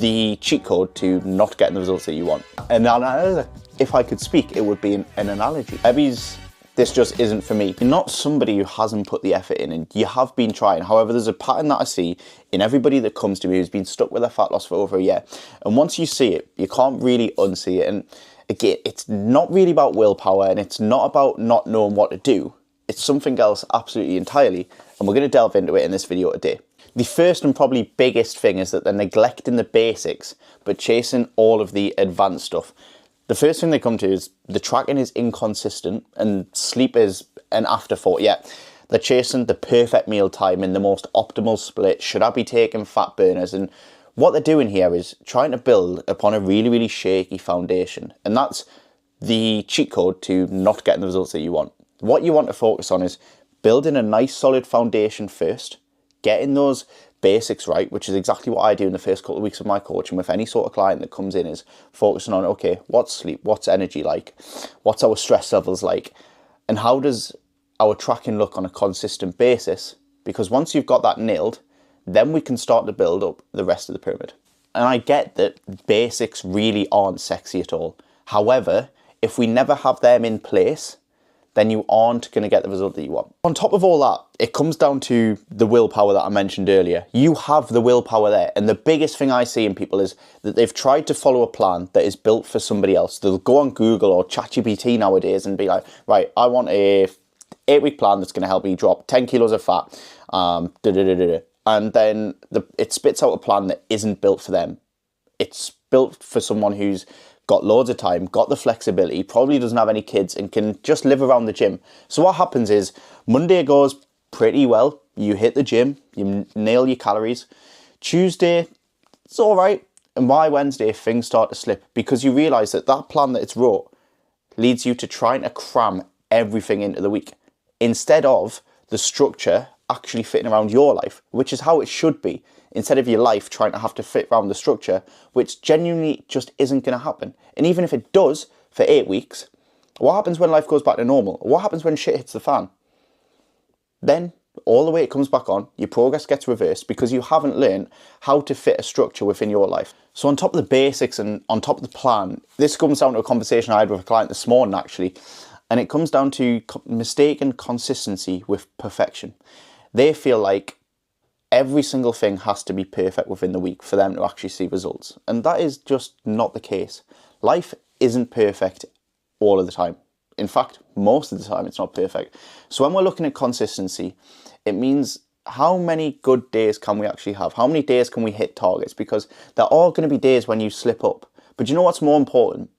the cheat code to not getting the results that you want. And if I could speak, it would be an analogy. Maybe this just isn't for me. You're not somebody who hasn't put the effort in, and you have been trying. However, there's a pattern that I see in everybody that comes to me who's been stuck with their fat loss for over a year. And once you see it, you can't really unsee it. And again, it's not really about willpower, and it's not about not knowing what to do. It's something else absolutely entirely. And we're going to delve into it in this video today. The first and probably biggest thing is that they're neglecting the basics, but chasing all of the advanced stuff. The first thing they come to is the tracking is inconsistent and sleep is an afterthought. Yeah, they're chasing the perfect meal time and the most optimal split. Should I be taking fat burners? And what they're doing here is trying to build upon a really, really shaky foundation. And that's the cheat code to not getting the results that you want. What you want to focus on is building a nice solid foundation first, getting those basics right, which is exactly what I do in the first couple of weeks of my coaching with any sort of client that comes in, is focusing on, okay, what's sleep, what's energy like, what's our stress levels like, and how does our tracking look on a consistent basis? Because once you've got that nailed, then we can start to build up the rest of the pyramid. And I get that basics really aren't sexy at all. However, if we never have them in place, then you aren't going to get the result that you want. On top of all that, it comes down to the willpower that I mentioned earlier. You have the willpower there. And the biggest thing I see in people is that they've tried to follow a plan that is built for somebody else. They'll go on Google or ChatGPT nowadays and be like, right, I want a 8-week plan that's going to help me drop 10 kilos of fat. And then it spits out a plan that isn't built for them. It's built for someone who's got loads of time, got the flexibility, probably doesn't have any kids and can just live around the gym. So what happens is Monday goes pretty well. You hit the gym, you nail your calories. Tuesday, it's all right. And by Wednesday, things start to slip because you realize that that plan that it's wrote leads you to trying to cram everything into the week instead of the structure actually fitting around your life, which is how it should be. Instead of your life trying to have to fit around the structure, which genuinely just isn't going to happen. And even if it does for 8 weeks, what happens when life goes back to normal? What happens when shit hits the fan? Then all the way it comes back on, your progress gets reversed because you haven't learned how to fit a structure within your life. So on top of the basics and on top of the plan, this comes down to a conversation I had with a client this morning actually, and it comes down to mistaking consistency with perfection. They feel like every single thing has to be perfect within the week for them to actually see results. And that is just not the case. Life isn't perfect all of the time. In fact, most of the time it's not perfect. So when we're looking at consistency, it means how many good days can we actually have? How many days can we hit targets? Because there are going to be days when you slip up. But you know what's more important?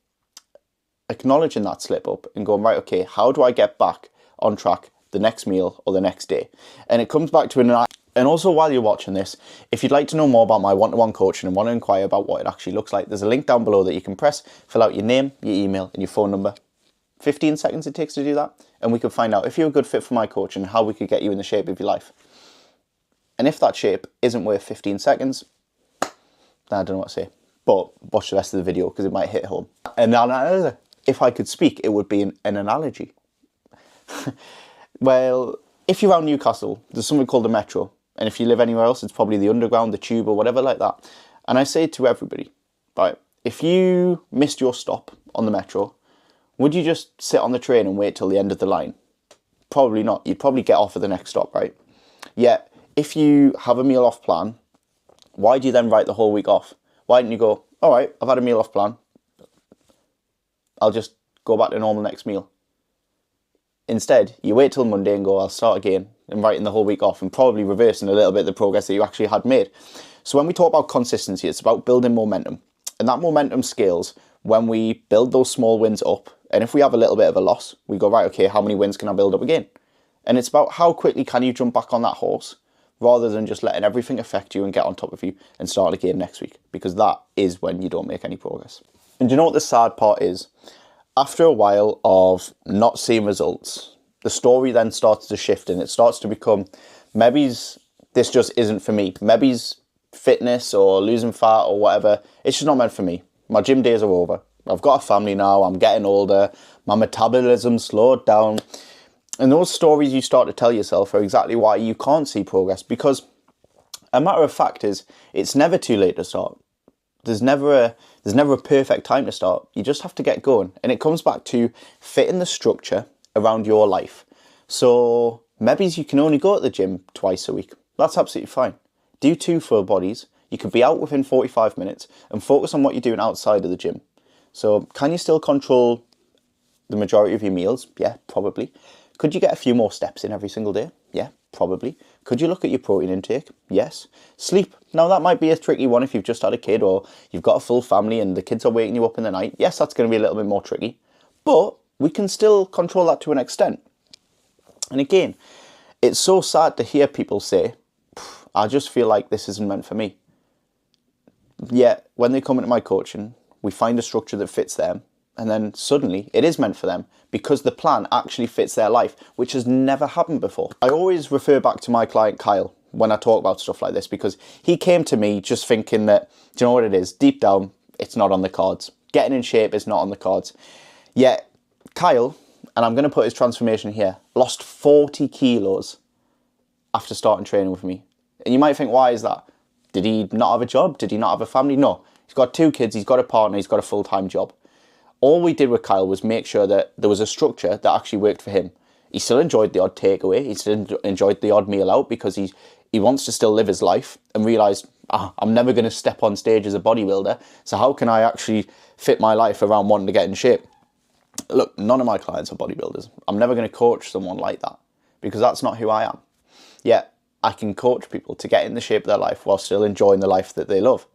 Acknowledging that slip up and going, right, okay, how do I get back on track the next meal or the next day? And it comes back to and also while you're watching this, if you'd like to know more about my one-to-one coaching and want to inquire about what it actually looks like, there's a link down below that you can press, fill out your name, your email and your phone number. 15 seconds it takes to do that. And we can find out if you're a good fit for my coaching and how we could get you in the shape of your life. And if that shape isn't worth 15 seconds, then I don't know what to say. But watch the rest of the video because it might hit home. And if I could speak, it would be an analogy. Well, if you're around Newcastle, there's something called the Metro. And if you live anywhere else, it's probably the Underground, the Tube or whatever like that. And I say to everybody, right, if you missed your stop on the Metro, would you just sit on the train and wait till the end of the line? Probably not. You'd probably get off at the next stop, right? Yet, if you have a meal off plan, why do you then write the whole week off? Why don't you go, all right, I've had a meal off plan. I'll just go back to normal next meal. Instead, you wait till Monday and go, I'll start again, and writing the whole week off and probably reversing a little bit the progress that you actually had made. So when we talk about consistency, it's about building momentum. And that momentum scales when we build those small wins up. And if we have a little bit of a loss, we go, right, okay, how many wins can I build up again? And it's about how quickly can you jump back on that horse rather than just letting everything affect you and get on top of you and start again next week. Because that is when you don't make any progress. And do you know what the sad part is? After a while of not seeing results, the story then starts to shift and it starts to become, maybe this just isn't for me. Maybe fitness or losing fat or whatever, it's just not meant for me. My gym days are over. I've got a family now, I'm getting older, my metabolism slowed down. And those stories you start to tell yourself are exactly why you can't see progress, because a matter of fact is, it's never too late to start. There's never a perfect time to start. You just have to get going. And it comes back to fitting the structure around your life. So maybe you can only go to the gym twice a week. That's absolutely fine. Do 2 full bodies. You could be out within 45 minutes and focus on what you're doing outside of the gym. So can you still control the majority of your meals? Yeah, probably. Could you get a few more steps in every single day? Yeah, probably. Could you look at your protein intake? Yes. Sleep. Now that might be a tricky one if you've just had a kid or you've got a full family and the kids are waking you up in the night. Yes, that's going to be a little bit more tricky. But we can still control that to an extent. And again, it's so sad to hear people say, I just feel like this isn't meant for me. Yet, when they come into my coaching, we find a structure that fits them, and then suddenly it is meant for them because the plan actually fits their life, which has never happened before. I always refer back to my client Kyle when I talk about stuff like this because he came to me just thinking that, do you know what it is? Deep down, it's not on the cards. Getting in shape is not on the cards. Yet, Kyle, and I'm going to put his transformation here, lost 40 kilos after starting training with me. And you might think, why is that? Did he not have a job? Did he not have a family? No. He's got 2 kids, he's got a partner, he's got a full-time job. All we did with Kyle was make sure that there was a structure that actually worked for him. He still enjoyed the odd takeaway, he still enjoyed the odd meal out because he wants to still live his life and realised, I'm never going to step on stage as a bodybuilder, so how can I actually fit my life around wanting to get in shape? Look, none of my clients are bodybuilders. I'm never going to coach someone like that because that's not who I am. Yet, I can coach people to get in the shape of their life while still enjoying the life that they love.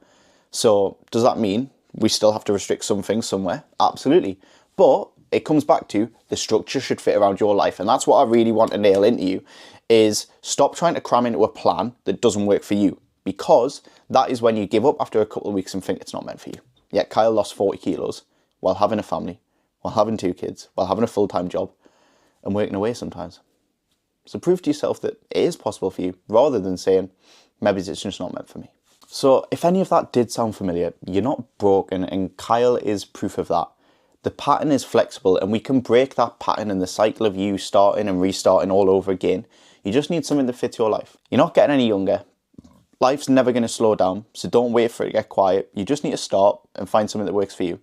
So does that mean we still have to restrict some things somewhere? Absolutely. But it comes back to the structure should fit around your life. And that's what I really want to nail into you is stop trying to cram into a plan that doesn't work for you because that is when you give up after a couple of weeks and think it's not meant for you. Yet Kyle lost 40 kilos while having a family, while having 2 kids, while having a full-time job and working away sometimes. So prove to yourself that it is possible for you rather than saying, maybe it's just not meant for me. So if any of that did sound familiar, you're not broken and Kyle is proof of that. The pattern is flexible and we can break that pattern in the cycle of you starting and restarting all over again. You just need something that fits your life. You're not getting any younger. Life's never going to slow down, so don't wait for it to get quiet. You just need to start and find something that works for you.